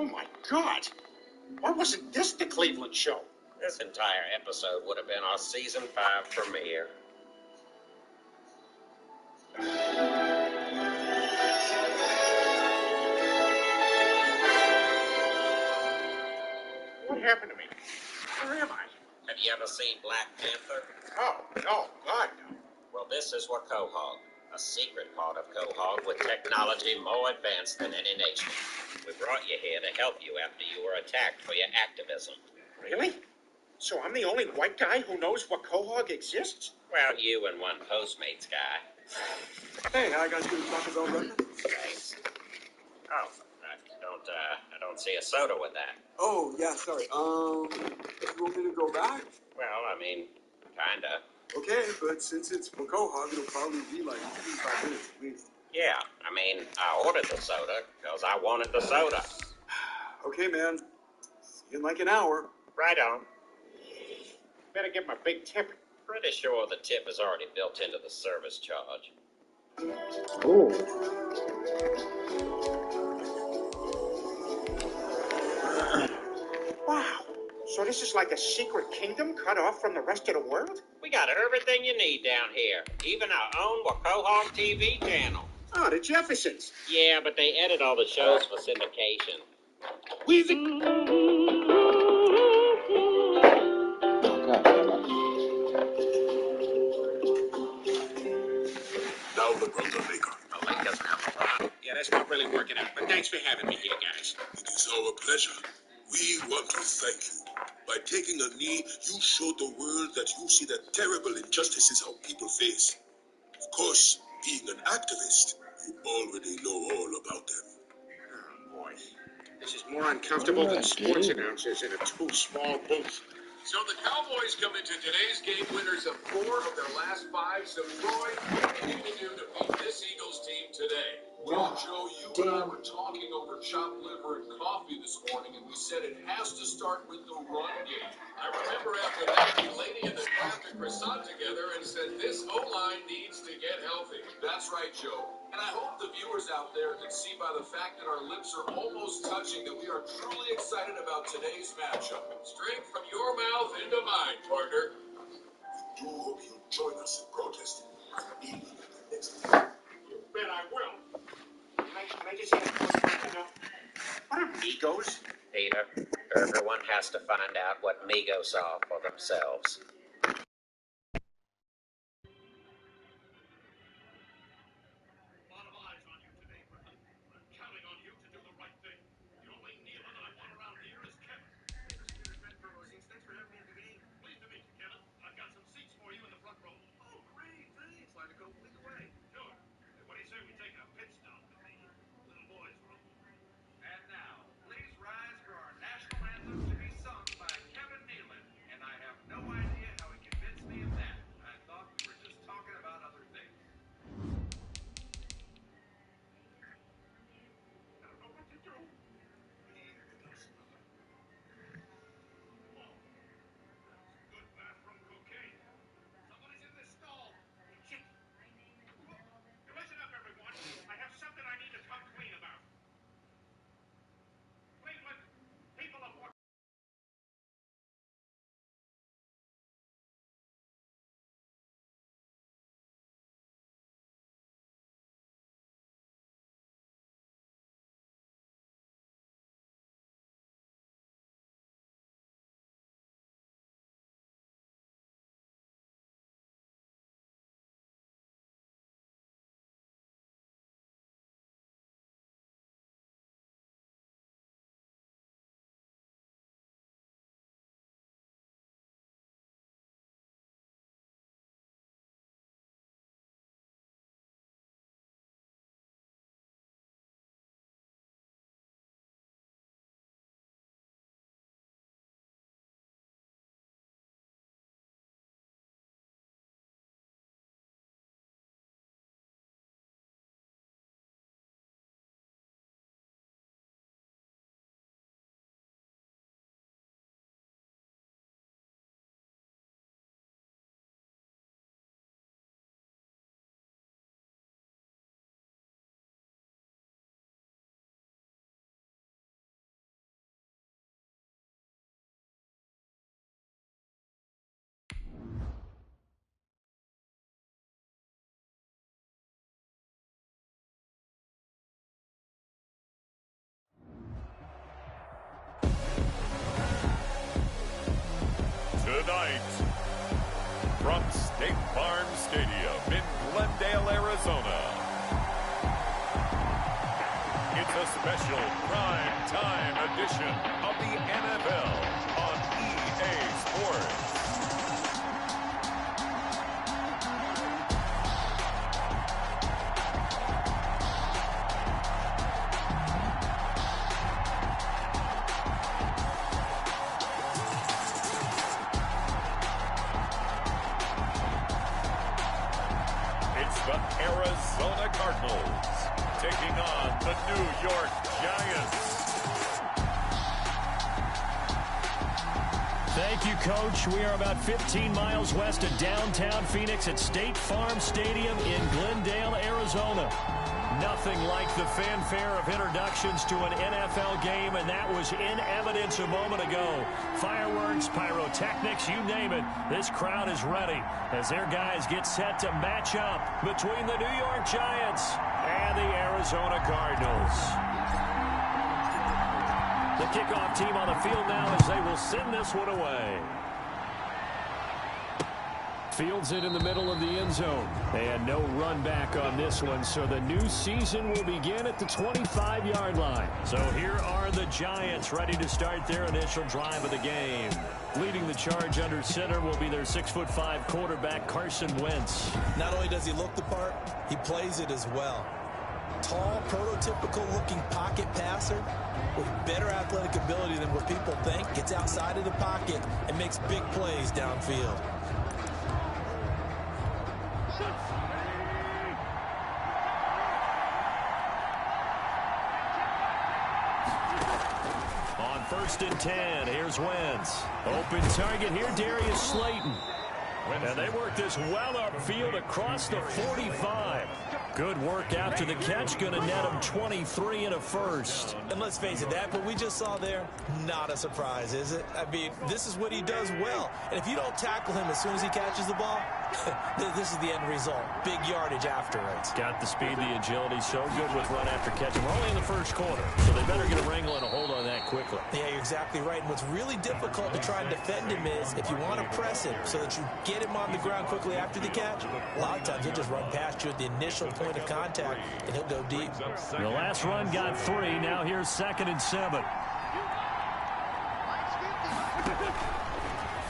Oh, my God. Why wasn't this the Cleveland show? This entire episode would have been our season 5 premiere. What happened to me? Where am I? Have you ever seen Black Panther? Oh, no. God, no. Well, this is Wacohog, a secret part of Quahog with technology more advanced than any nation. We brought you here to help you after you were attacked for your activism. Really? So I'm the only white guy who knows what Quahog exists? Well, you and one Postmates guy. Hey, I got you a Taco Bell breakfast. Thanks. Oh, I don't see a soda with that. Oh, yeah, sorry. You want me to go back? Well, I mean, kinda. Okay, but since it's for Quahog, it'll probably be like 25 minutes at least. Yeah, I mean, I ordered the soda because I wanted the soda. Okay, man. See you in like an hour. Right on. Better get my big tip. Pretty sure the tip is already built into the service charge. Oh. Wow. So this is like a secret kingdom cut off from the rest of the world? We got everything you need down here, even our own Wacohog TV channel. Oh, the Jeffersons. Yeah, but they edit all the shows for syndication. We've... Now the brother maker. Oh, Lake doesn't have Yeah, that's not really working out, but thanks for having me here, guys. It is our pleasure. We want to thank you. By taking a knee, you showed the world that you see the terrible injustices our people face. Of course, being an activist, you already know all about them. Oh, boy. This is more uncomfortable than sports announcers in a too-small booth. So the Cowboys come into today's game winners of 4 of their last 5. So, Troy, what do you need to do to beat this Eagles team today? Well, Joe, you and I were talking over chopped liver and coffee this morning, and we said it has to start with the run game. I remember after that, the lady in the clapped a croissant together and said this O-line needs to get healthy. That's right, Joe. And I hope the viewers out there can see by the fact that our lips are almost touching that we are truly excited about today's matchup. Straight from your mouth into mine, partner. We do hope you'll join us in protesting. Even at the next time. You bet I will. Can I just ask what are Migos? Peter, everyone has to find out what Migos are for themselves. And now, please rise for our national anthem to be sung by Kevin Nealon, and I have no idea tonight, from State Farm Stadium in Glendale, Arizona, it's a special prime time edition of the NFL on EA Sports. The Arizona Cardinals taking on the New York Giants. Thank you, Coach. We are about 15 miles west of downtown Phoenix at State Farm Stadium in Glendale, Arizona. Nothing like the fanfare of introductions to an NFL game, and that was in evidence a moment ago. Fireworks, pyrotechnics, you name it. This crowd is ready as their guys get set to match up between the New York Giants and the Arizona Cardinals. The kickoff team on the field now as they will send this one away. Fields it in the middle of the end zone. And no run back on this one, so the new season will begin at the 25-yard line. So here are the Giants ready to start their initial drive of the game. Leading the charge under center will be their 6'5" quarterback, Carson Wentz. Not only does he look the part, he plays it as well. Tall, prototypical-looking pocket passer with better athletic ability than what people think. Gets outside of the pocket and makes big plays downfield. On 1st and 10, here's Wentz. Open target here, Darius Slayton. And they work this well upfield across the 45. Good work after the catch, going to net him 23 and a first. And let's face it, that what we just saw there, not a surprise, is it? I mean, this is what he does well. And if you don't tackle him as soon as he catches the ball, this is the end result. Big yardage afterwards. Got the speed, the agility, so good with run after catch. We're only in the first quarter, so they better get a wrangle and a hold on that quickly. Yeah, you're exactly right. And what's really difficult to try and defend him is if you want to press him so that you get him on the ground quickly after the catch, a lot of times he'll just run past you at the initial point of contact, and he'll go deep. The last run got 3. Now here's 2nd and 7.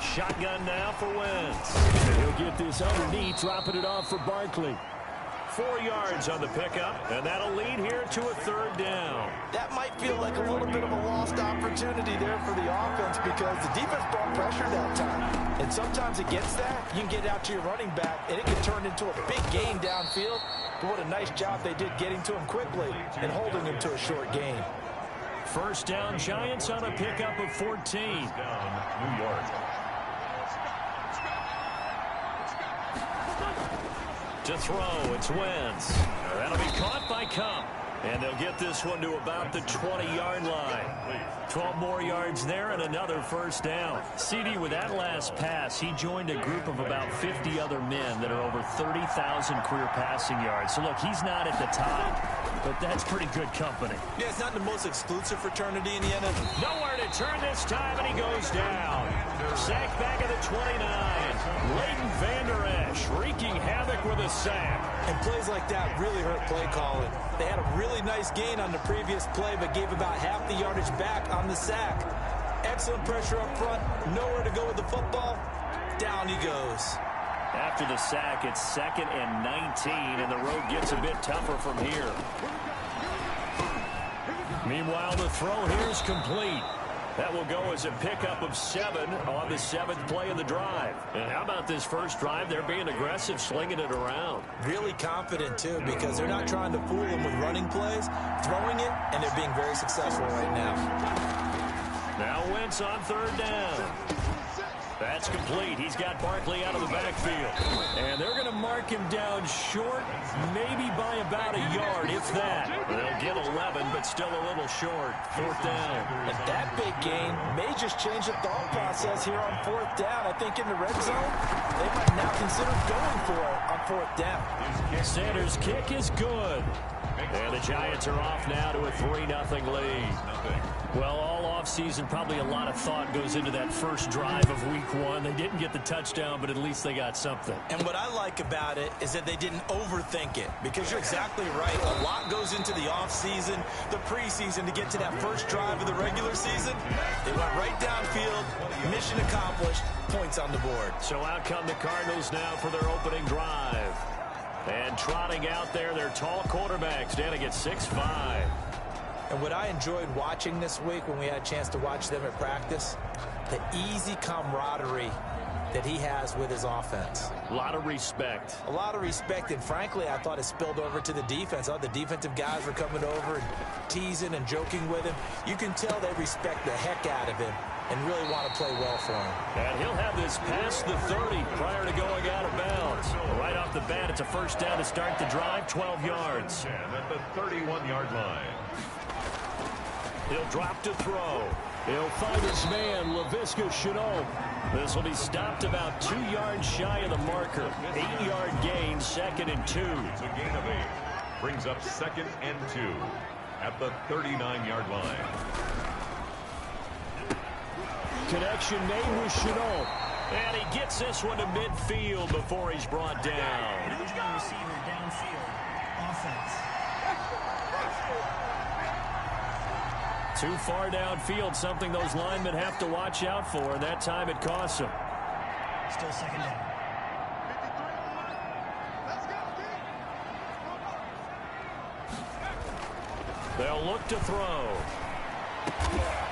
Shotgun now for Wentz. He'll get this underneath, dropping it off for Barkley. 4 yards on the pickup, and that'll lead here to a 3rd down. That might feel like a little bit of a lost opportunity there for the offense because the defense brought pressure that time. And sometimes against that, you can get out to your running back, and it can turn into a big gain downfield. But what a nice job they did getting to him quickly and holding him to a short gain. 1st down, Giants on a pickup of 14. New York. To throw, it's Wentz. That'll be caught by Cup. And they'll get this one to about the 20-yard line. 12 more yards there and another 1st down. CD, with that last pass, he joined a group of about 50 other men that are over 30,000 career passing yards. So, look, he's not at the top, but that's pretty good company. Yeah, it's not the most exclusive fraternity in the NFL. Nowhere to turn this time, and he goes down. Sack back at the 29. Leighton Vander Esch wreaking havoc with a sack. And plays like that really hurt play calling. They had a really nice gain on the previous play, but gave about half the yardage back on the sack. Excellent pressure up front. Nowhere to go with the football. Down he goes. After the sack, it's 2nd and 19, and the road gets a bit tougher from here. Meanwhile, the throw here is complete. That will go as a pickup of 7 on the 7th play of the drive. And how about this first drive? They're being aggressive, slinging it around. Really confident, too, because they're not trying to fool them with running plays, throwing it, and they're being very successful right now. Now Wentz on 3rd down. That's complete. He's got Barkley out of the backfield. And they're going to mark him down short, maybe by about a yard, if that. They'll get 11, but still a little short. 4th down. And that big gain may just change the thought process here on 4th down. I think in the red zone, they might now consider going for it on 4th down. Sanders' kick is good. And the Giants are off now to a 3-0 lead. Well, all offseason, probably a lot of thought goes into that first drive of week 1. They didn't get the touchdown, but at least they got something. And what I like about it is that they didn't overthink it, because you're exactly right. A lot goes into the offseason, the preseason to get to that first drive of the regular season. They went right downfield, mission accomplished, points on the board. So out come the Cardinals now for their opening drive. And trotting out there, their tall quarterbacks standing at 6'5". And what I enjoyed watching this week when we had a chance to watch them at practice, the easy camaraderie that he has with his offense. A lot of respect. A lot of respect, and frankly, I thought it spilled over to the defense. The defensive guys were coming over and teasing and joking with him. You can tell they respect the heck out of him and really want to play well for him. And he'll have this past the 30 prior to going out of bounds. Right off the bat, it's a first down to start the drive, 12 yards. And at the 31-yard line. He'll drop to throw. He'll find his man, Laviska Shenault. This will be stopped about 2 yards shy of the marker. 8-yard gain, 2nd and 2. It's a gain of 8. Brings up 2nd and 2 at the 39-yard line. Connection made with Shenault. And he gets this one to midfield before he's brought down. Eligible receiver downfield. Offense. Too far downfield, something those linemen have to watch out for, and that time it costs them. Still 2nd down. They'll look to throw.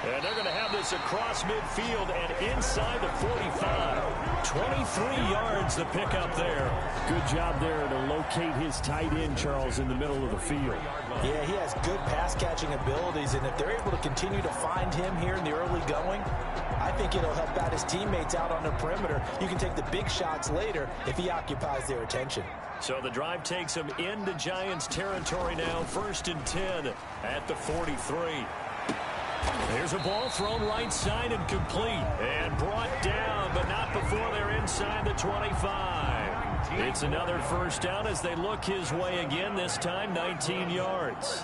And they're going to have this across midfield and inside the 45. 23 yards to pick up there. Good job there to locate his tight end, Charles, in the middle of the field. Yeah, he has good pass-catching abilities, and if they're able to continue to find him here in the early going, I think it'll help out his teammates out on the perimeter. You can take the big shots later if he occupies their attention. So the drive takes him into Giants territory now, 1st and 10 at the 43. There's a ball thrown right side and complete. And brought down, but not before they're inside the 25. It's another first down as they look his way again, this time 19 yards.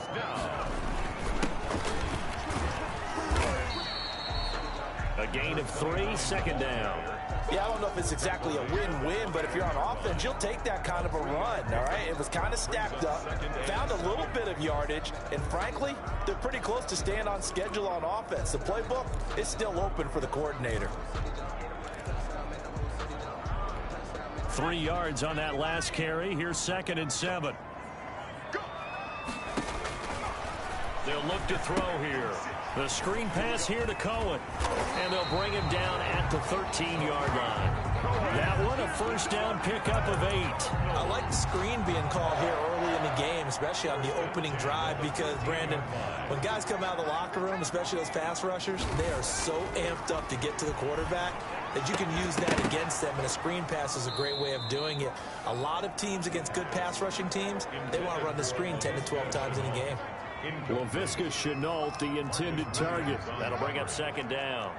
A gain of 3, 2nd down. Yeah, I don't know if it's exactly a win-win, but if you're on offense, you'll take that kind of a run, all right? It was kind of stacked up, found a little bit of yardage, and frankly, they're pretty close to staying on schedule on offense. The playbook is still open for the coordinator. 3 yards on that last carry. Here's 2nd and 7. They'll look to throw here. The screen pass here to Cohen. And they'll bring him down at the 13-yard line. That one, a first down pickup of 8. I like the screen being called here early in the game, especially on the opening drive, because, Brandon, when guys come out of the locker room, especially those pass rushers, they are so amped up to get to the quarterback that you can use that against them, and a screen pass is a great way of doing it. A lot of teams against good pass rushing teams, they want to run the screen 10 to 12 times in a game. Laviska Shenault, the intended target. That'll bring up 2nd down.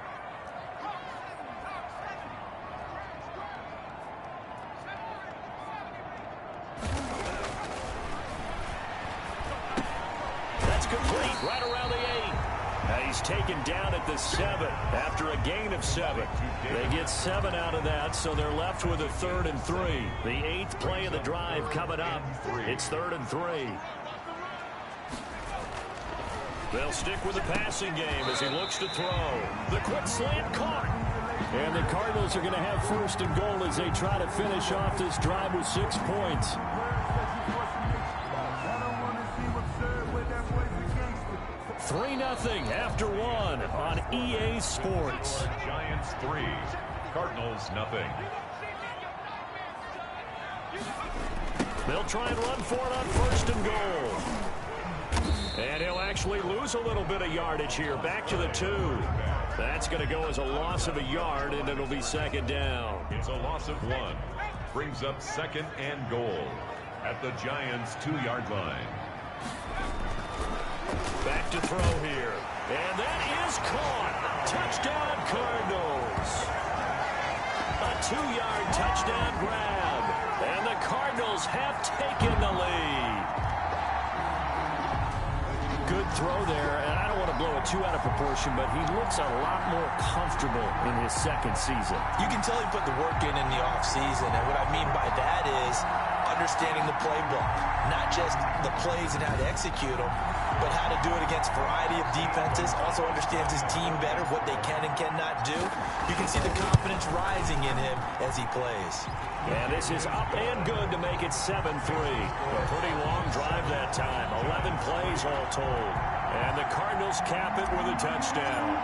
That's complete, right around the 8. Now he's taken down at the 7 after a gain of 7. They get 7 out of that, so they're left with a 3rd and 3. The 8th play of the drive coming up. It's 3rd and 3. They'll stick with the passing game as he looks to throw. The quick slant caught. And the Cardinals are going to have 1st and goal as they try to finish off this drive with 6 points. 3-0 after 1 on EA Sports. Giants 3, Cardinals 0. They'll try and run for it on 1st and goal. And he'll actually lose a little bit of yardage here. Back to the 2. That's going to go as a loss of a yard, and it'll be 2nd down. It's a loss of 1. Brings up 2nd and goal at the Giants' 2-yard line. Back to throw here. And that is caught. Touchdown, Cardinals. A 2-yard touchdown grab. And the Cardinals have taken the lead. Good throw there, and I don't want to blow a too out of proportion, but he looks a lot more comfortable in his second season. You can tell he put the work in the offseason, and what I mean by that is understanding the playbook, not just the plays and how to execute them, but how to do it against a variety of defenses. Also understands his team better, what they can and cannot do. You can see the confidence rising in him as he plays. And this is up and good to make it 7-3. A pretty long drive that time. 11 plays all told. And the Cardinals cap it with a touchdown.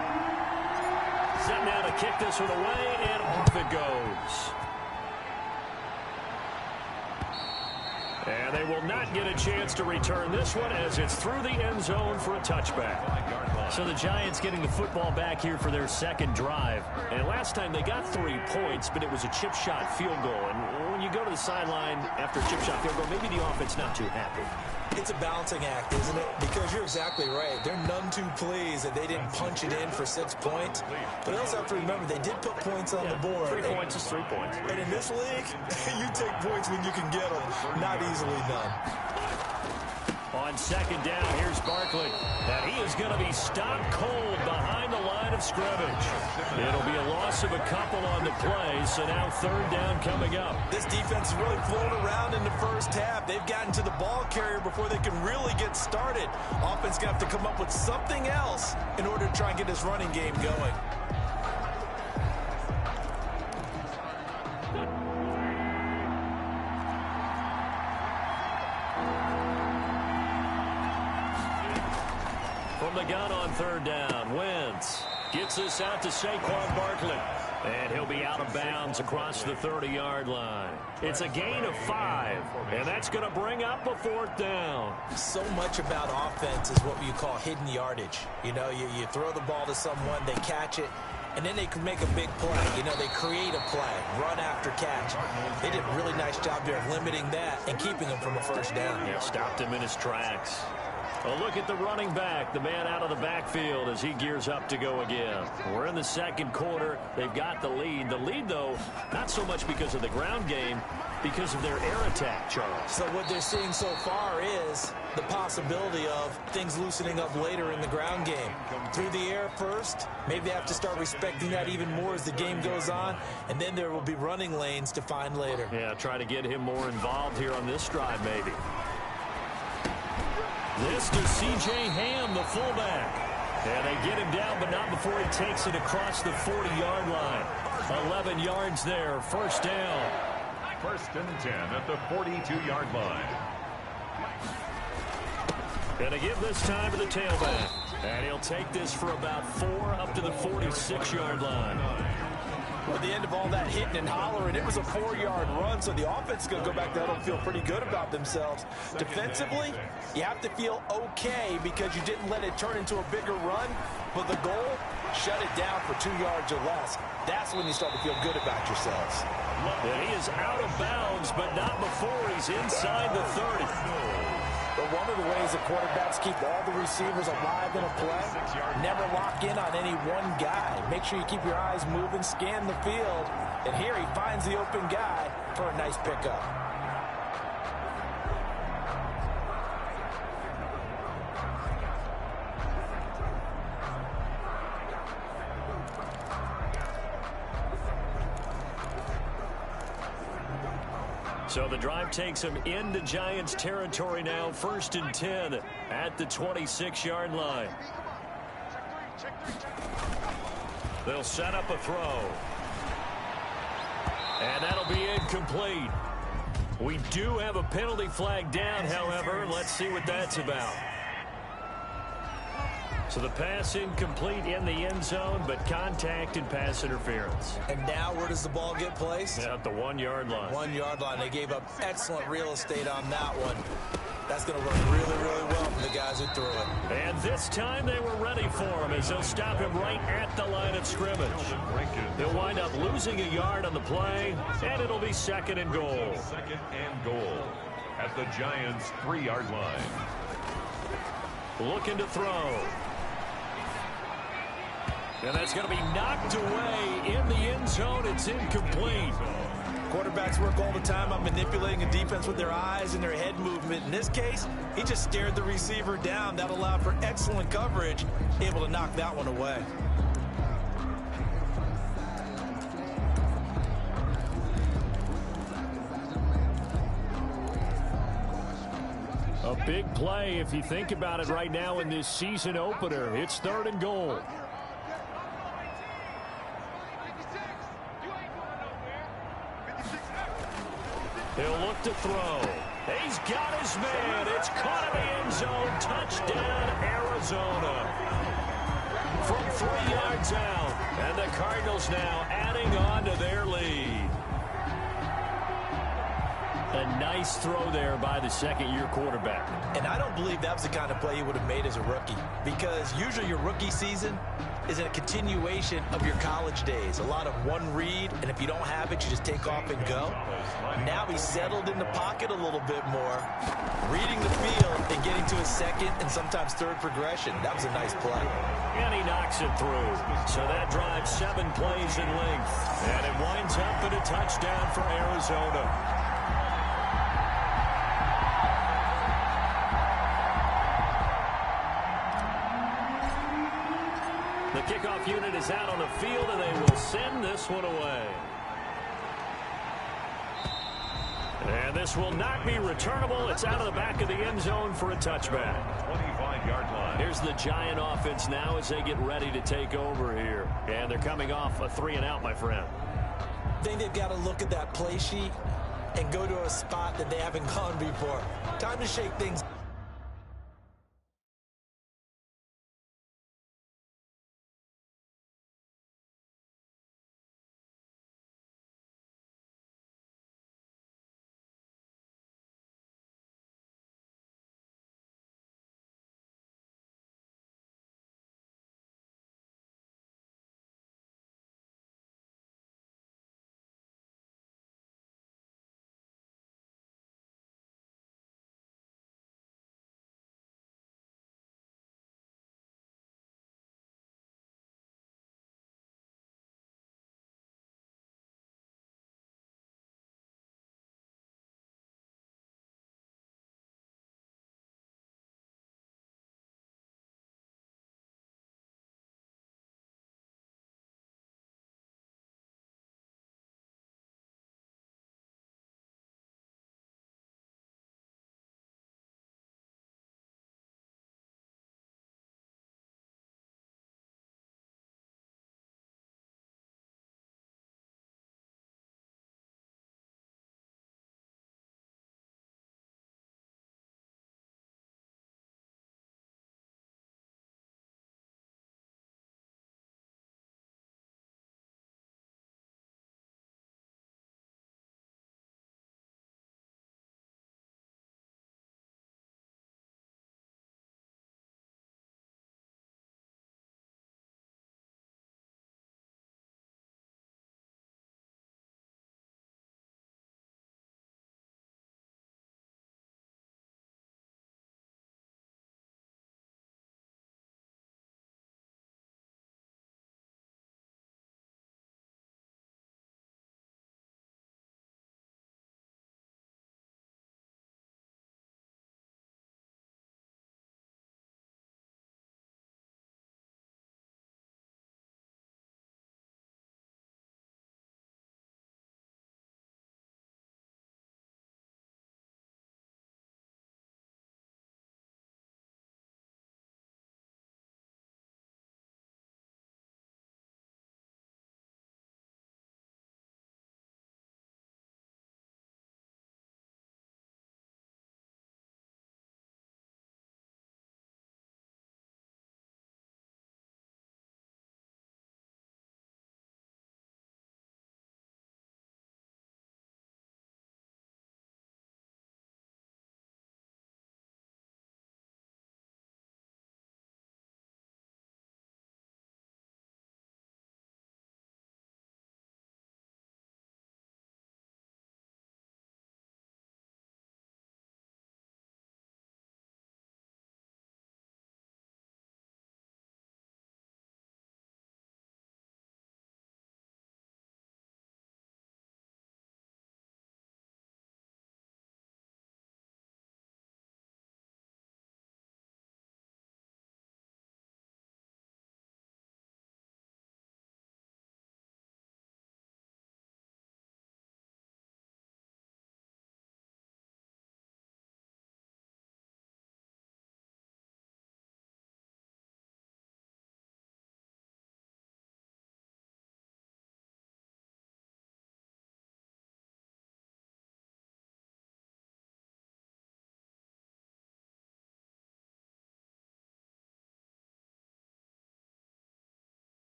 Set now to kick this one away, and off it goes. And they will not get a chance to return this one as it's through the end zone for a touchback. So the Giants getting the football back here for their second drive. And last time they got 3 points, but it was a chip shot field goal. And when you go to the sideline after a chip shot field goal, maybe the offense not too happy. It's a balancing act, isn't it? Because you're exactly right. They're none too pleased that they didn't punch it in for 6 points. But you also have to remember, they did put points on the board. 3 points is 3 points. And in this league, you take points when you can get them. Not easily done. On second down, here's Barkley. And he is going to be stopped cold behind the line of scrimmage. It'll be a loss of a couple on the play, so now third down coming up. This defense has really flown around in the first half. They've gotten to the ball carrier before they can really get started. Offense going to have to come up with something else in order to try and get this running game going. From the gun on third down, Wentz gets this out to Saquon Barkley. And he'll be out of bounds across the 30-yard line. It's a gain of 5, and that's going to bring up a fourth down. So much about offense is what you call hidden yardage. You know, you throw the ball to someone, they catch it, and then they can make a big play. You know, they create a play, run after catch. They did a really nice job there of limiting that and keeping him from a first down. Yeah, stopped him in his tracks. A look at the running back, the man out of the backfield as he gears up to go again. We're in the second quarter. They've got the lead. The lead, though, not so much because of the ground game, because of their air attack, Charles. So what they're seeing so far is the possibility of things loosening up later in the ground game. Through the air first, maybe they have to start respecting that even more as the game goes on, and then there will be running lanes to find later. Yeah, try to get him more involved here on this drive, maybe. This to C.J. Ham, the fullback. And they get him down, but not before he takes it across the 40-yard line. 11 yards there, first down. First and 10 at the 42-yard line. Gonna give this time to the tailback. And he'll take this for about 4 up to the 46-yard line. At the end of all that hitting and hollering, it was a 4-yard run, so the offense is going to go back there and feel pretty good about themselves. Defensively, you have to feel okay because you didn't let it turn into a bigger run, but the goal, shut it down for 2 yards or less. That's when you start to feel good about yourselves. And he is out of bounds, but not before he's inside the 30. But one of the ways the quarterbacks keep all the receivers alive in a play, never lock in on any one guy. Make sure you keep your eyes moving, scan the field, and here he finds the open guy for a nice pickup. So the drive takes him into Giants territory now. First and 10 at the 26-yard line. They'll set up a throw. And that'll be incomplete. We do have a penalty flag down, however. Let's see what that's about. So the pass incomplete in the end zone, but contact and pass interference. And now where does the ball get placed? At the 1-yard line. 1-yard line. They gave up excellent real estate on that one. That's going to work really, really well for the guys who threw it. And this time they were ready for him as they'll stop him right at the line of scrimmage. He'll wind up losing a yard on the play, and it'll be second and goal. Second and goal at the Giants' 3-yard line. Looking to throw. And that's going to be knocked away in the end zone. It's incomplete. Quarterbacks work all the time on manipulating a defense with their eyes and their head movement. In this case, he just stared the receiver down. That allowed for excellent coverage, able to knock that one away. A big play if you think about it right now in this season opener. It's 3rd and goal. He'll look to throw. He's got his man. It's caught in the end zone. Touchdown, Arizona. From 3 yards out. And the Cardinals now adding on to their lead. A nice throw there by the second-year quarterback. And I don't believe that was the kind of play he would have made as a rookie, because usually your rookie season is a continuation of your college days. A lot of one read, and if you don't have it, you just take off and go. Now he's settled in the pocket a little bit more, reading the field and getting to his second and sometimes third progression. That was a nice play. And he knocks it through. So that drives 7 plays in length. And it winds up in a touchdown for Arizona. The kickoff unit is out on the field, and they will send this one away. And this will not be returnable. It's out of the back of the end zone for a touchback. 25-yard line. Here's the Giant offense now as they get ready to take over here. And they're coming off a 3-and-out, my friend. I think they've got to look at that play sheet and go to a spot that they haven't gone before. Time to shake things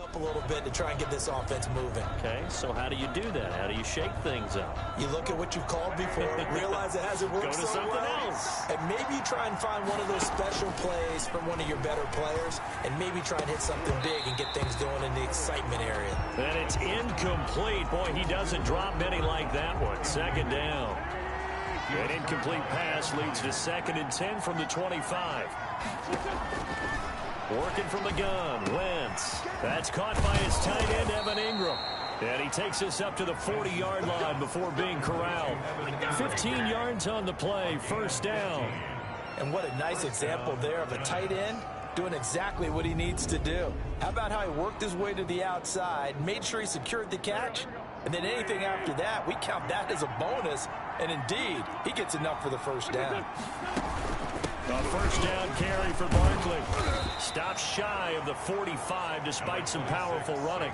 Up a little bit to try and get this offense moving. Okay, so how do you do that? How do you shake things up? You look at what you've called before, realize it hasn't worked Go to so something well, else. and maybe you try and find one of those special plays from one of your better players, and maybe try and hit something big and get things going in the excitement area. And it's incomplete. Boy, he doesn't drop many like that one. Second down. An incomplete pass leads to 2nd and 10 from the 25. Working from the gun, Wentz. That's caught by his tight end, Evan Ingram. And he takes us up to the 40-yard line before being corralled. 15 yards on the play, 1st down. And what a nice example there of a tight end doing exactly what he needs to do. How about how he worked his way to the outside, made sure he secured the catch, and then anything after that, we count that as a bonus. And indeed, he gets enough for the 1st down. A 1st down carry for Barkley. Stops shy of the 45 despite some powerful running.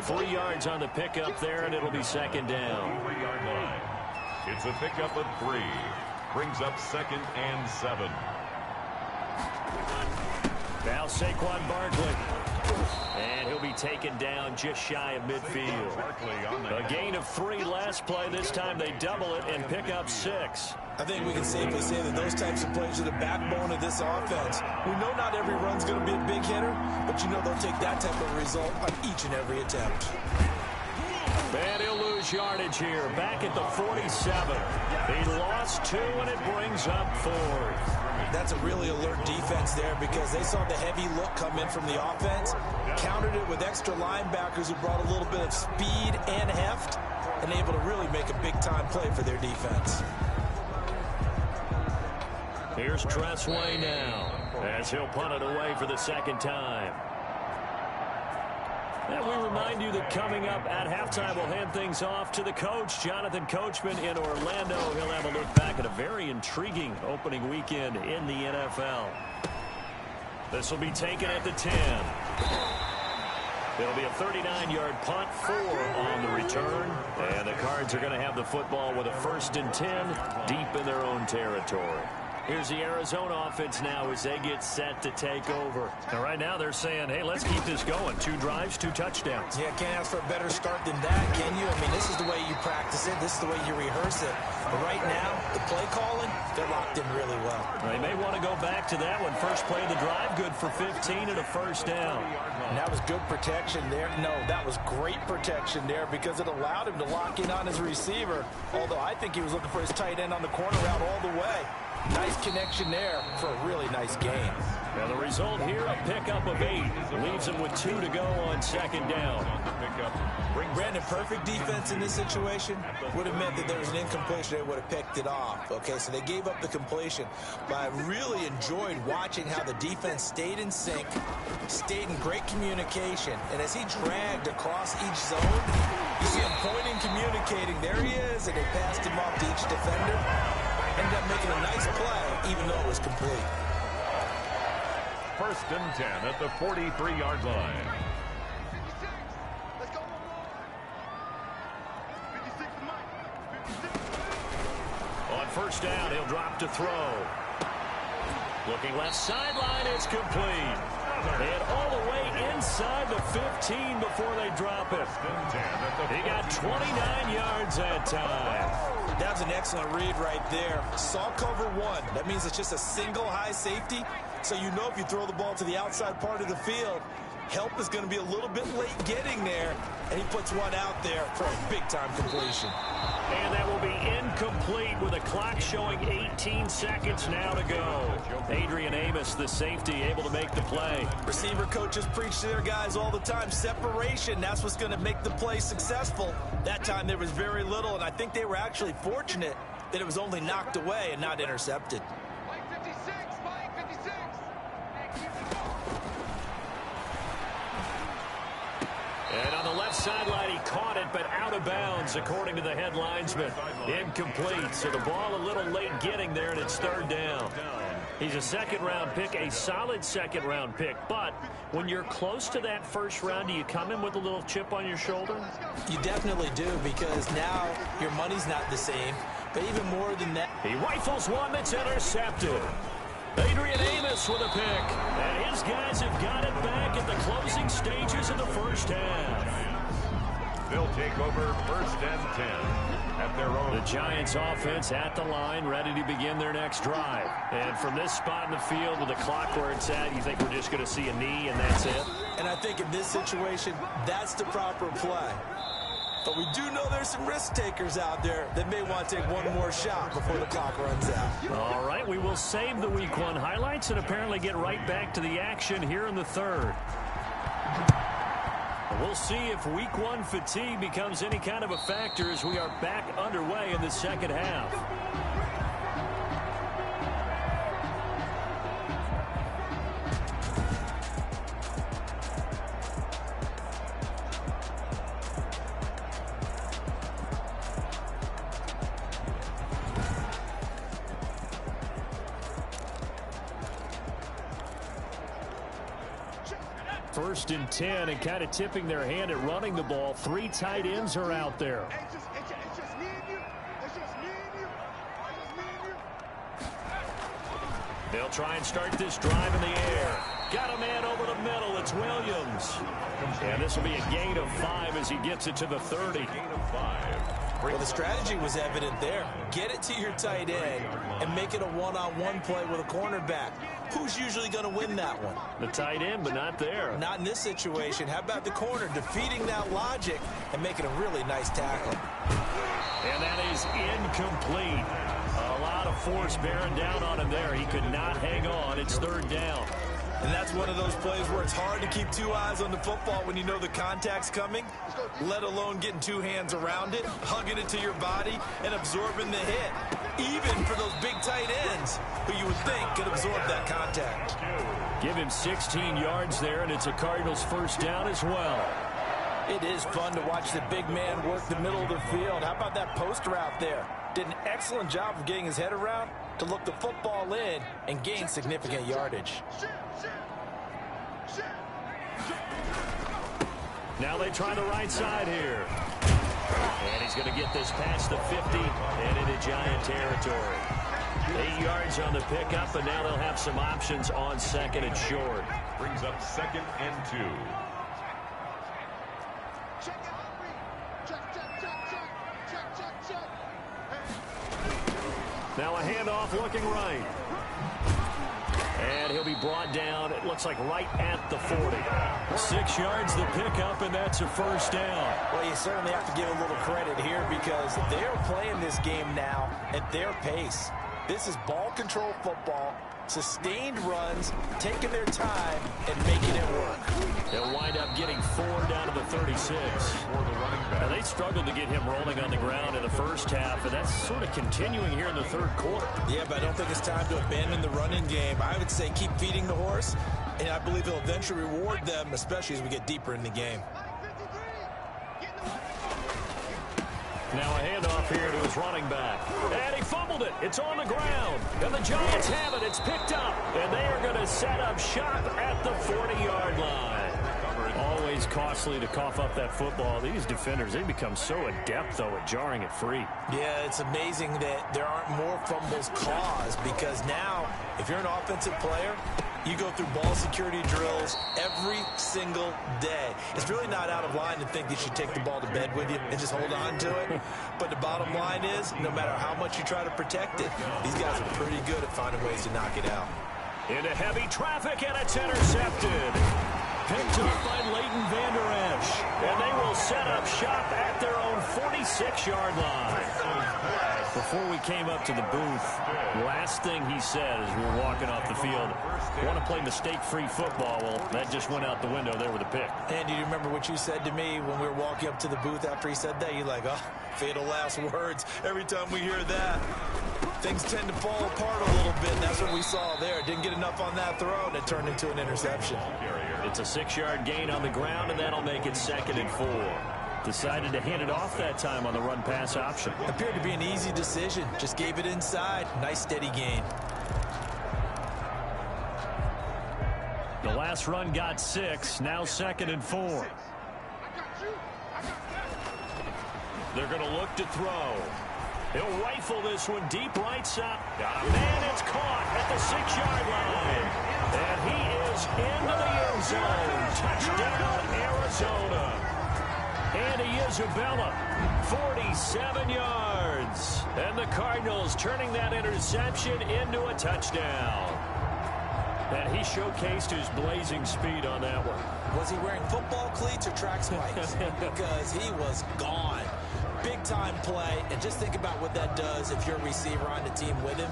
3 yards on the pickup there, and it'll be 2nd down. 3-yard line. It's a pickup of 3. Brings up 2nd and 7. Now Saquon Barkley. And he'll be taken down just shy of midfield. A gain of 3 last play. This time they double it and pick up 6. I think we can safely say that those types of plays are the backbone of this offense. We know not every run's going to be a big hitter, but you know they'll take that type of result on each and every attempt. And he'll lose yardage here. Back at the 47. He lost 2, and it brings up 4th. That's a really alert defense there because they saw the heavy look come in from the offense, countered it with extra linebackers who brought a little bit of speed and heft, and able to really make a big-time play for their defense. Here's Tressway now as he'll punt it away for the 2nd time. And we remind you that coming up at halftime, we'll hand things off to the coach, Jonathan Coachman in Orlando. He'll have a look back at a very intriguing opening weekend in the NFL. This will be taken at the 10. It'll be a 39-yard punt, 4 on the return. And the Cards are going to have the football with a 1st and 10 deep in their own territory. Here's the Arizona offense now as they get set to take over. Now, right now they're saying, hey, let's keep this going. 2 drives, 2 touchdowns. Yeah, can't ask for a better start than that, can you? I mean, this is the way you practice it. This is the way you rehearse it. But right now, the play calling, they're locked in really well. They may want to go back to that one. First play of the drive, good for 15 and a 1st down. And that was good protection there. No, that was great protection there because it allowed him to lock in on his receiver. Although I think he was looking for his tight end on the corner route all the way. Nice connection there for a really nice game. Now the result here, a pickup of 8. Leaves him with 2 to go on 2nd down. Brandon, perfect defense in this situation would have meant that there was an incompletion. They would have picked it off. Okay, so they gave up the completion. But I really enjoyed watching how the defense stayed in sync, stayed in great communication. And as he dragged across each zone, you see him pointing, communicating. There he is, and they passed him off to each defender. Ended up making a nice play, even though it was complete. 1st and 10 at the 43-yard line. On 1st down, he'll drop to throw. Looking left sideline, it's complete. And all the way inside the 15 before they drop it. He got 29 yards that time. That was an excellent read right there. Saw cover 1. That means it's just a single high safety. So you know if you throw the ball to the outside part of the field, help is going to be a little bit late getting there. And he puts one out there for a big-time completion. And that will be incomplete with a clock showing 18 seconds now to go. Adrian Amos, the safety, able to make the play. Receiver coaches preach to their guys all the time. Separation, that's what's going to make the play successful. That time there was very little, and I think they were actually fortunate that it was only knocked away and not intercepted. And on the left sideline, he caught it, but out of bounds, according to the head linesman. Incomplete, so the ball a little late getting there, and it's 3rd down. He's a 2nd-round pick, a solid 2nd-round pick. But when you're close to that 1st round, do you come in with a little chip on your shoulder? You definitely do, because now your money's not the same. But even more than that, he rifles one that's intercepted. Adrian Amos with a pick. And his guys have got it back at the closing stages of the first half. They'll take over 1st and 10 at their own. The Giants offense at the line, ready to begin their next drive. And from this spot in the field with the clock where it's at, you think we're just going to see a knee and that's it? And I think in this situation, that's the proper play. But we do know there's some risk takers out there that may want to take one more shot before the clock runs out. All right, we will save the Week 1 highlights and apparently get right back to the action here in the third. We'll see if Week 1 fatigue becomes any kind of a factor as we are back underway in the second half. First and 10 and kind of tipping their hand at running the ball. 3 tight ends are out there. They'll try and start this drive in the air. Got a man over the middle. It's Williams. And this will be a gain of 5 as he gets it to the 30. Gain of 5. Well, the strategy was evident there. Get it to your tight end and make it a one-on-one play with a cornerback. Who's usually going to win that one? The tight end, but not there. Not in this situation. How about the corner defeating that logic and making a really nice tackle? And that is incomplete. A lot of force bearing down on him there. He could not hang on. It's 3rd down. And that's one of those plays where it's hard to keep 2 eyes on the football when you know the contact's coming, let alone getting 2 hands around it, hugging it to your body, and absorbing the hit. Even for those big tight ends who you would think could absorb that contact. Give him 16 yards there, and it's a Cardinals 1st down as well. It is fun to watch the big man work the middle of the field. How about that post route there? Did an excellent job of getting his head around to look the football in and gain significant yardage. Now they try the right side here. And he's going to get this past the 50 and into Giant territory. 8 yards on the pickup, and now they'll have some options on 2nd and short. Brings up 2nd and 2. Now a handoff looking right. And he'll be brought down, it looks like right at the 40. 6 yards the pickup, and that's a 1st down. Well, you certainly have to give a little credit here because they're playing this game now at their pace. This is ball control football, sustained runs, taking their time, and making it work. They'll wind up getting 4 down to the 36. Now, they struggled to get him rolling on the ground in the first half, and that's sort of continuing here in the 3rd quarter. Yeah, but I don't think it's time to abandon the running game. I would say keep feeding the horse, and I believe he'll eventually reward them, especially as we get deeper in the game. Now a handoff here to his running back. And he fumbled it. It's on the ground. And the Giants have it. It's picked up. And they are going to set up shop at the 40-yard line. Always costly to cough up that football. These defenders, they become so adept, though, at jarring it free. Yeah, it's amazing that there aren't more fumbles caused because now, if you're an offensive player, you go through ball security drills every single day. It's really not out of line to think you should take the ball to bed with you and just hold on to it. But the bottom line is, no matter how much you try to protect it, these guys are pretty good at finding ways to knock it out. Into heavy traffic, and it's intercepted. Picked up by Leighton Vander Esch. And they will set up shop at their own 46-yard line. Before we came up to the booth, last thing he said as we were walking off the field, want to play mistake-free football. Well, that just went out the window there with a pick. And do you remember what you said to me when we were walking up to the booth after he said that? You're like, oh, fatal last words. Every time we hear that, things tend to fall apart a little bit. And that's what we saw there. Didn't get enough on that throw, and it turned into an interception. It's a 6-yard gain on the ground, and that'll make it 2nd and 4. Decided to hand it off that time on the run-pass option. Appeared to be an easy decision. Just gave it inside. Nice, steady gain. The last run got 6. Now 2nd and 4. They're going to look to throw. He'll rifle this one deep right side. Got a man, it's caught at the 6-yard line. And he is into the end zone. Touchdown, Arizona. Andy Isabella, 47 yards. And the Cardinals turning that interception into a touchdown. And he showcased his blazing speed on that one. Was he wearing football cleats or track spikes? Because he was gone. Big-time play, and just think about what that does if you're a receiver on the team with him.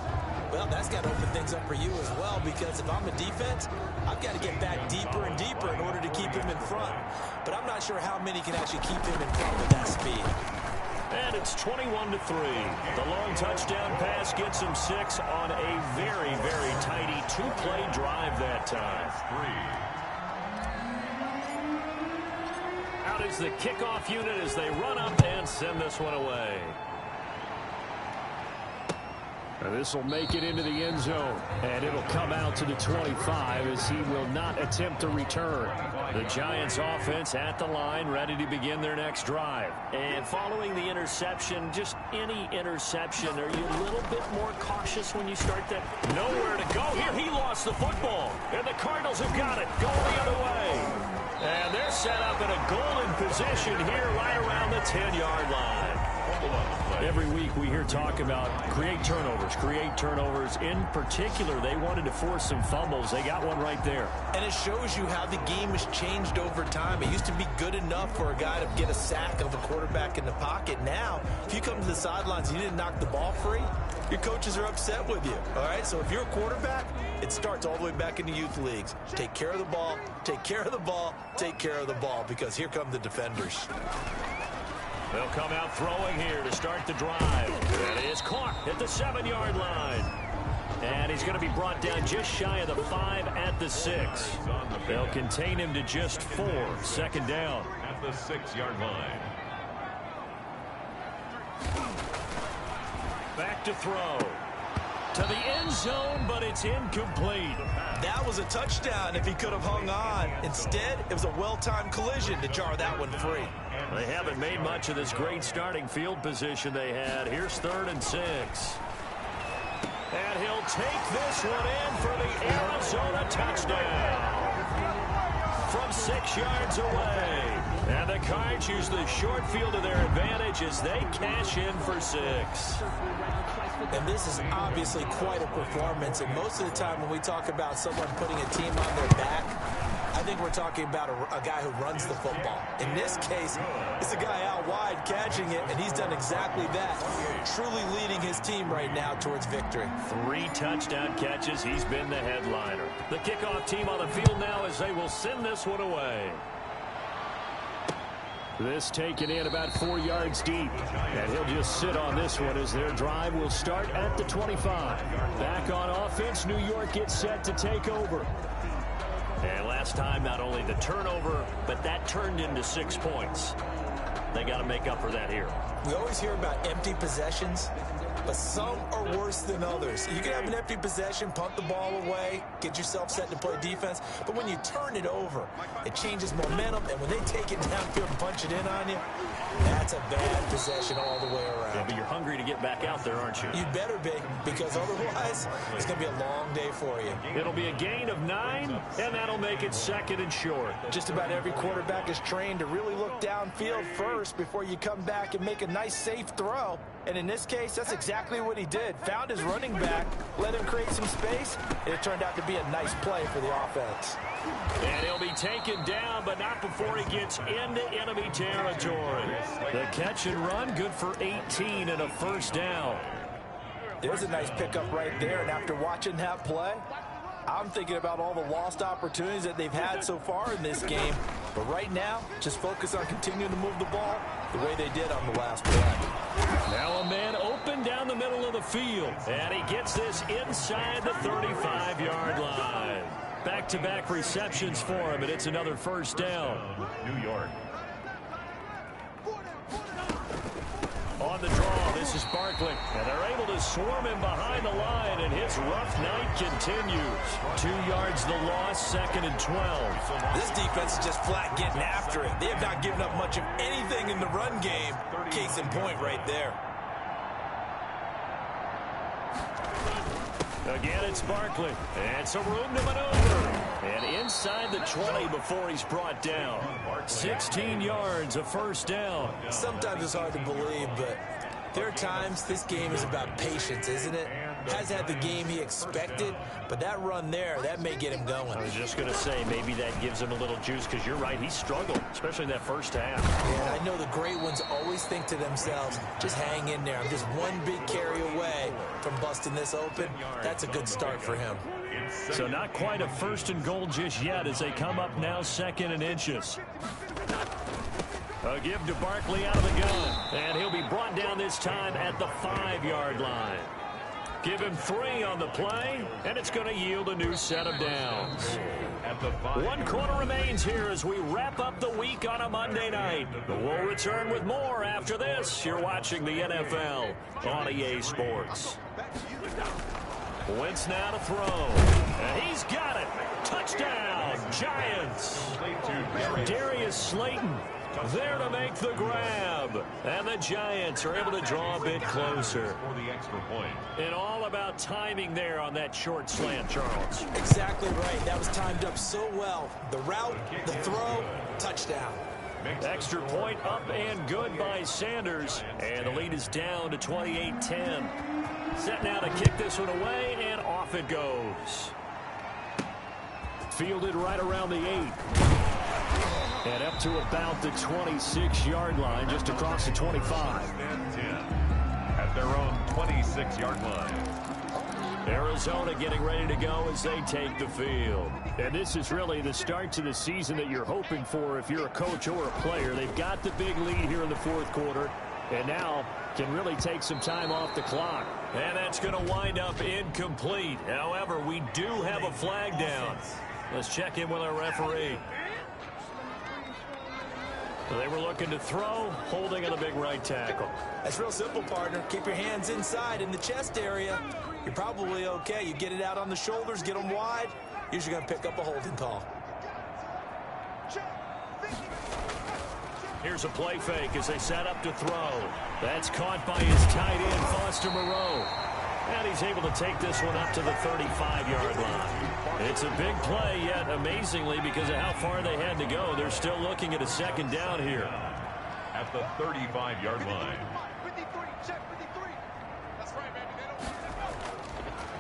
Well, that's got to open things up for you as well, because if I'm a defense, I've got to get back deeper and deeper in order to keep him in front. But I'm not sure how many can actually keep him in front with that speed. And it's 21-3. The long touchdown pass gets him 6 on a very, very tidy 2-play drive that time. Out is the kickoff unit as they run up and send this one away. This will make it into the end zone, and it'll come out to the 25 as he will not attempt to return. The Giants offense at the line, ready to begin their next drive. And following the interception, just any interception, are you a little bit more cautious when you start that? Nowhere to go here. He lost the football, and the Cardinals have got it. Going the other way. And they're set up in a golden position here right around the 10-yard line. Every week we hear talk about create turnovers. In particular, they wanted to force some fumbles. They got one right there. And it shows you how the game has changed over time. It used to be good enough for a guy to get a sack of a quarterback in the pocket. Now, if you come to the sidelines and you didn't knock the ball free, your coaches are upset with you. All right, so if you're a quarterback, it starts all the way back in the youth leagues. Take care of the ball, take care of the ball, take care of the ball, because here come the defenders. They'll come out throwing here to start the drive. That is caught at the 7-yard line. And he's going to be brought down just shy of the 5 at the 6. They'll contain him to just 4. Second down. At the 6-yard line. Back to throw. To the end zone, but it's incomplete. That was a touchdown if he could have hung on. Instead, it was a well-timed collision to jar that one free. They haven't made much of this great starting field position they had. Here's 3rd and 6. And he'll take this one in for the Arizona touchdown. From 6 yards away. And the Cards use the short field to their advantage as they cash in for 6. And this is obviously quite a performance. And most of the time when we talk about someone putting a team on their back, I think we're talking about a guy who runs the football. In this case, it's a guy out wide catching it, and he's done exactly that. Truly leading his team right now towards victory. 3 touchdown catches. He's been the headliner. The kickoff team on the field now as they will send this one away. This taken in about 4 yards deep. And he'll just sit on this one as their drive will start at the 25. Back on offense, New York gets set to take over. And last time, not only the turnover, but that turned into 6 points. They got to make up for that here. We always hear about empty possessions, but some are worse than others. You can have an empty possession, punt the ball away, get yourself set to play defense, but when you turn it over, it changes momentum, and when they take it downfield and punch it in on you, that's a bad possession all the way around. Yeah, but you're hungry to get back out there, aren't you? You'd better be, because otherwise, it's going to be a long day for you. It'll be a gain of 9, and that'll make it 2nd and short. Just about every quarterback is trained to really look downfield first before you come back and make a nice, safe throw. And in this case, that's exactly what he did. Found his running back, let him create some space, and it turned out to be a nice play for the offense. And he'll be taken down, but not before he gets into enemy territory. The catch and run, good for 18 and a first down. There's a nice pickup right there, and after watching that play, I'm thinking about all the lost opportunities that they've had so far in this game. But right now, just focus on continuing to move the ball the way they did on the last play. Now a man open down the middle of the field. And he gets this inside the 35-yard line. Back-to-back receptions for him, and it's another first down. New York. On the draw, this is Barkley. And they're able to swarm him behind the line, and his rough night continues. 2 yards the loss, 2nd and 12. This defense is just flat getting after it. They have not given up much of anything in the run game. Case in point right there. Again, it's Barkley. And some room to maneuver. And inside the 20 before he's brought down. 16 yards, a first down. Sometimes it's hard to believe, but there are times this game is about patience, isn't it? Hasn't had the game he expected, but that run there, that may get him going. I was just going to say, maybe that gives him a little juice, because you're right, he struggled, especially in that first half. Yeah, and I know the great ones always think to themselves, just hang in there. I'm just one big carry away from busting this open. That's a good start for him. So not quite a first and goal just yet as they come up now 2nd and inches. A give to Barkley out of the gun, and he'll be brought down this time at the 5-yard line. Give him 3 on the play, and it's going to yield a new set of downs. 1 quarter remains here as we wrap up the week on a Monday night. We'll return with more after this. You're watching the NFL on EA Sports. Wentz now to throw, and he's got it. Touchdown, Giants. Darius Slayton there to make the grab. And the Giants are able to draw a bit closer. And all about timing there on that short slant, Charles. Exactly right. That was timed up so well. The route, the throw, touchdown. Extra point up and good by Sanders. And the lead is down to 28-10. Set now to kick this one away, and off it goes. Fielded right around the 8. And up to about the 26-yard line, just across the 25. At their own 26-yard line. Arizona getting ready to go as they take the field. And this is really the start to the season that you're hoping for if you're a coach or a player. They've got the big lead here in the 4th quarter, and now can really take some time off the clock. And that's going to wind up incomplete. However, we do have a flag down. Let's check in with our referee. So they were looking to throw, holding on a big right tackle. That's real simple, partner. Keep your hands inside in the chest area. You're probably okay. You get it out on the shoulders, get them wide. Usually going to pick up a holding call. Here's a play fake as they set up to throw. That's caught by his tight end, Foster Moreau. And he's able to take this one up to the 35-yard line. It's a big play, yet amazingly, because of how far they had to go, they're still looking at a 2nd down here. At the 35-yard line.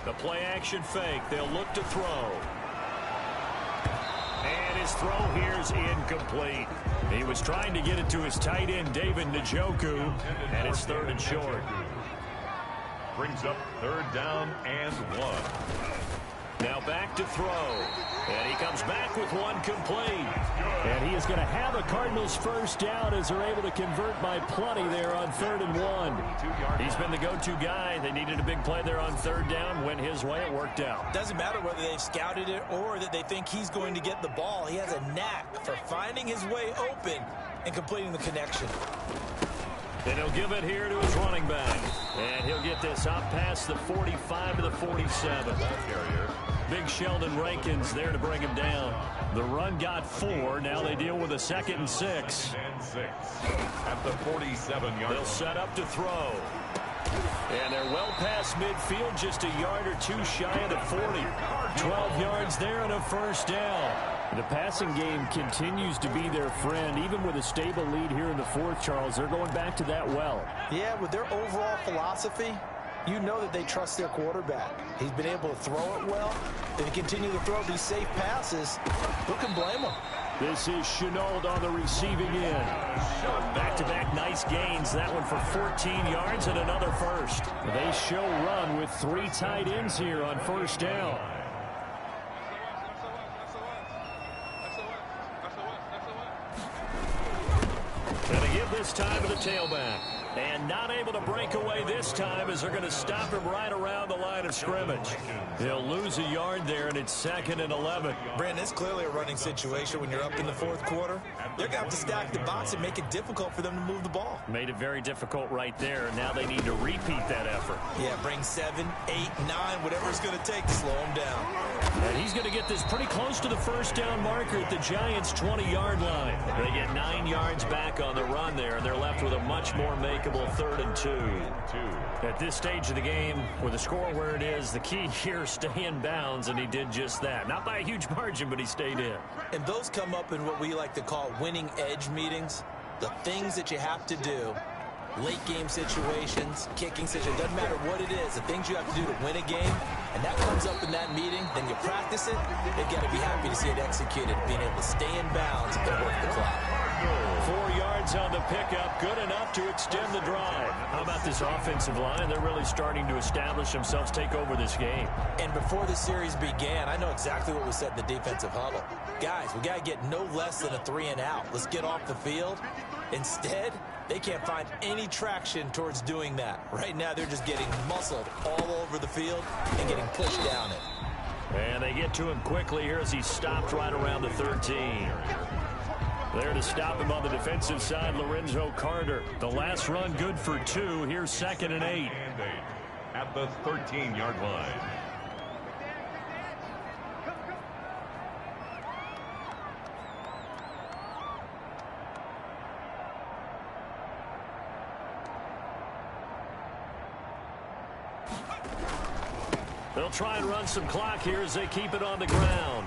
The play action fake. They'll look to throw. And his throw here is incomplete. He was trying to get it to his tight end, David Njoku, and it's 3rd and short. Brings up 3rd down and 1. Now back to throw. And he comes back with one complete. And he is going to have a Cardinals first down as they're able to convert by plenty there on 3rd and 1. He's been the go-to guy. They needed a big play there on 3rd down. Went his way. It worked out. Doesn't matter whether they've scouted it or that they think he's going to get the ball. He has a knack for finding his way open and completing the connection. And he'll give it here to his running back. And he'll get this up past the 45 to the 47. Big Sheldon Rankins there to bring him down. The run got 4. Now they deal with a 2nd and 6. At the 47-yard. They'll set up to throw. And they're well past midfield, just a yard or 2 shy of the 40. 12 yards there and a first down. The passing game continues to be their friend. Even with a stable lead here in the 4th, Charles, they're going back to that well. Yeah, with their overall philosophy, you know that they trust their quarterback. He's been able to throw it well. If he continue to throw these safe passes, who can blame him? This is Chenault on the receiving end. Back-to-back nice gains. That one for 14 yards and another first. They show run with 3 tight ends here on first down. Gonna give this time to the tailback. And not able to break away this time as they're going to stop him right around the line of scrimmage. He'll lose a yard there, and it's 2nd and 11. Brandon, it's clearly a running situation when you're up in the 4th quarter. They're going to have to stack the box and make it difficult for them to move the ball. Made it very difficult right there. Now they need to repeat that effort. Yeah, bring 7, 8, 9, whatever it's going to take to slow him down. And he's going to get this pretty close to the first down marker at the Giants' 20-yard line. They get 9 yards back on the run there, and they're left with a much more make unmistakable 3rd and 2. At this stage of the game, with the score where it is, the key here is stay in bounds, and he did just that. Not by a huge margin, but he stayed in. And those come up in what we like to call winning edge meetings. The things that you have to do, late game situations, kicking situations, doesn't matter what it is, the things you have to do to win a game, and that comes up in that meeting, then you practice it, they've got to be happy to see it executed, being able to stay in bounds and work the clock. 4 yards on the pickup, good enough to extend the drive. How about this offensive line? They're really starting to establish themselves, take over this game. And before the series began, I know exactly what was said in the defensive huddle. Guys, we got to get no less than a 3 and out. Let's get off the field. Instead, they can't find any traction towards doing that. Right now, they're just getting muscled all over the field and getting pushed down it. And they get to him quickly here as he stopped right around the 13. There to stop him on the defensive side, Lorenzo Carter. The last run good for 2. Here's 2nd and 8. At the 13-yard line. They'll try and run some clock here as they keep it on the ground.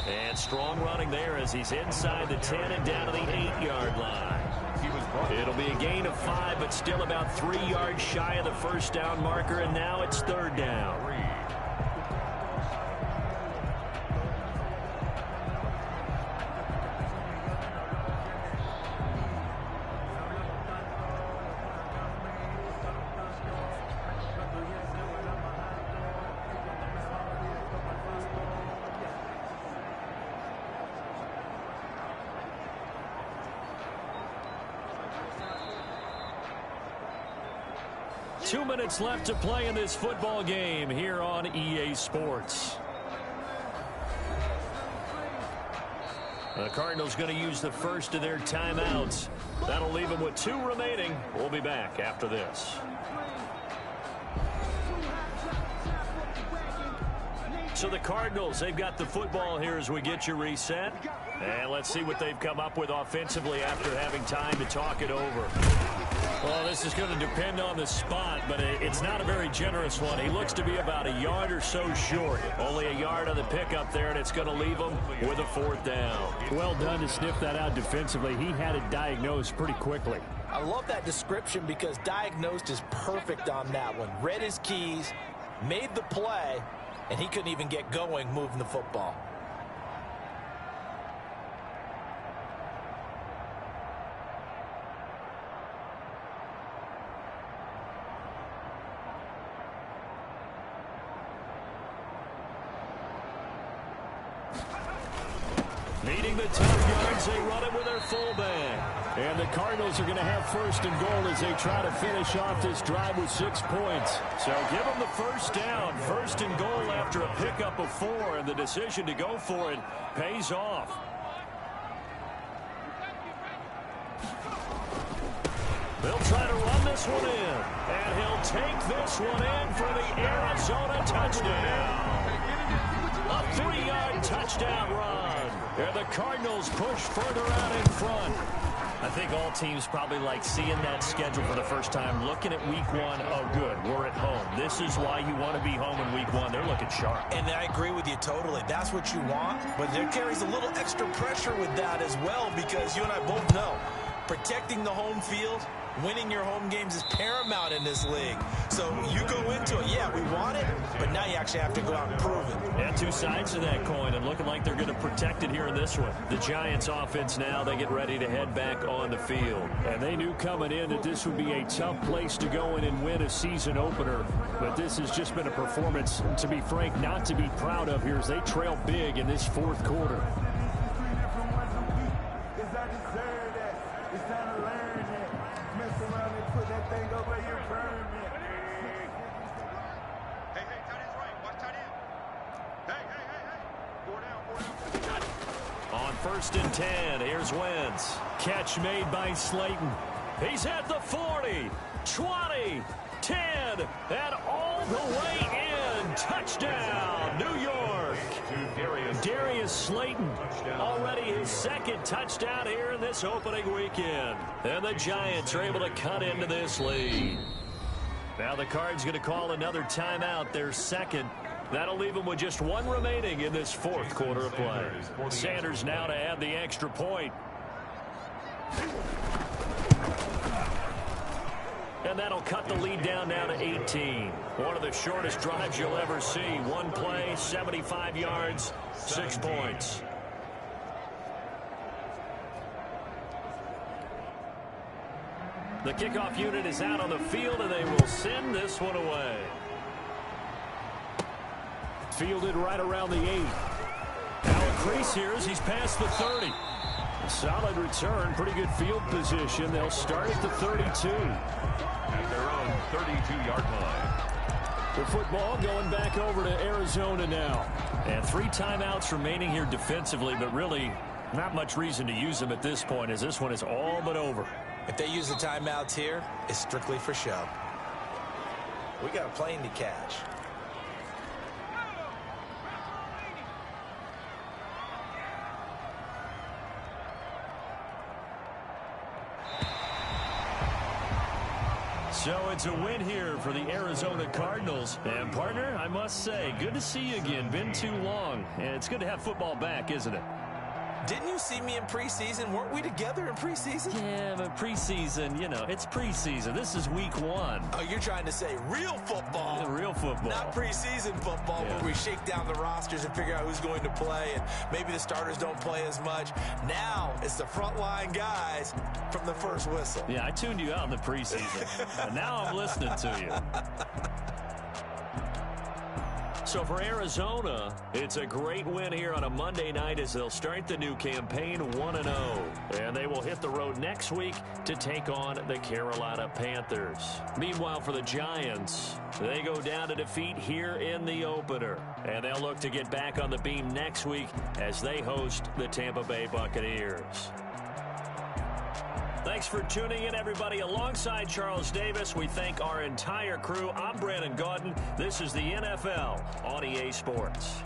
And strong running there as he's inside the 10 and down to the 8-yard line. It'll be a gain of 5, but still about 3 yards shy of the first down marker, and now it's 3rd down. 2 minutes left to play in this football game here on EA Sports. The Cardinals going to use the first of their timeouts. That'll leave them with 2 remaining. We'll be back after this. So the Cardinals, they've got the football here as we get you reset. And let's see what they've come up with offensively after having time to talk it over. Well, this is going to depend on the spot, but it's not a very generous one. He looks to be about a yard or so short. Only a yard on the pickup there, and it's going to leave him with a 4th down. Well done to sniff that out defensively. He had it diagnosed pretty quickly. I love that description because diagnosed is perfect on that one. Read his keys, made the play, and he couldn't even get going moving the football. Needing the tough yards, they run it with their fullback. And the Cardinals are going to have 1st and goal as they try to finish off this drive with 6 points. So give them the 1st down. 1st and goal after a pickup of 4, and the decision to go for it pays off. They'll try to run this one in. And he'll take this one in for the Arizona touchdown. A 3-yard touchdown run. And the Cardinals push further out in front. I think all teams probably like seeing that schedule for the first time, looking at week 1. Oh, good, we're at home. This is why you want to be home in week 1. They're looking sharp. And I agree with you totally. That's what you want. But there carries a little extra pressure with that as well because you and I both know protecting the home field, winning your home games is paramount in this league. So you go into it, yeah, we want it, but now you actually have to go out and prove it. Yeah, 2 sides to that coin, and looking like they're going to protect it here in this one. The Giants offense now, they get ready to head back on the field. And they knew coming in that this would be a tough place to go in and win a season opener. But this has just been a performance, to be frank, not to be proud of here as they trail big in this 4th quarter. On 1st and 10, here's Wentz. Catch made by Slayton. He's at the 40, 20, 10, and all the way in. Touchdown, New York. Darius Slayton, already his second touchdown here in this opening weekend. And the Giants are able to cut into this lead. Now the Cards going to call another timeout, their second. That'll leave them with just one remaining in this fourth quarter of play. Sanders now to add the extra point. And that'll cut the lead down now to 18. One of the shortest drives you'll ever see. One play, 75 yards, 6 points. The kickoff unit is out on the field, and they will send this one away. Fielded right around the 8. Now a crease here as he's past the 30. Solid return, pretty good field position. They'll start at the 32. At their own 32-yard line. The football going back over to Arizona now. And 3 timeouts remaining here defensively, but really not much reason to use them at this point, as this one is all but over. If they use the timeouts here, it's strictly for show. We got a plane to catch. So it's a win here for the Arizona Cardinals. And partner, I must say, good to see you again. Been too long. And it's good to have football back, isn't it? Didn't you see me in preseason? Weren't we together in preseason? Yeah, but preseason, you know, it's preseason. This is week 1. Oh, you're trying to say real football. Yeah, real football. Not preseason football, yeah, where we shake down the rosters and figure out who's going to play, and maybe the starters don't play as much. Now it's the frontline guys from the first whistle. Yeah, I tuned you out in the preseason. But now I'm listening to you. So for Arizona, it's a great win here on a Monday night as they'll start the new campaign 1-0. And they will hit the road next week to take on the Carolina Panthers. Meanwhile, for the Giants, they go down to defeat here in the opener. And they'll look to get back on the beam next week as they host the Tampa Bay Buccaneers. Thanks for tuning in, everybody. Alongside Charles Davis, we thank our entire crew. I'm Brandon Gaudin. This is the NFL on EA Sports.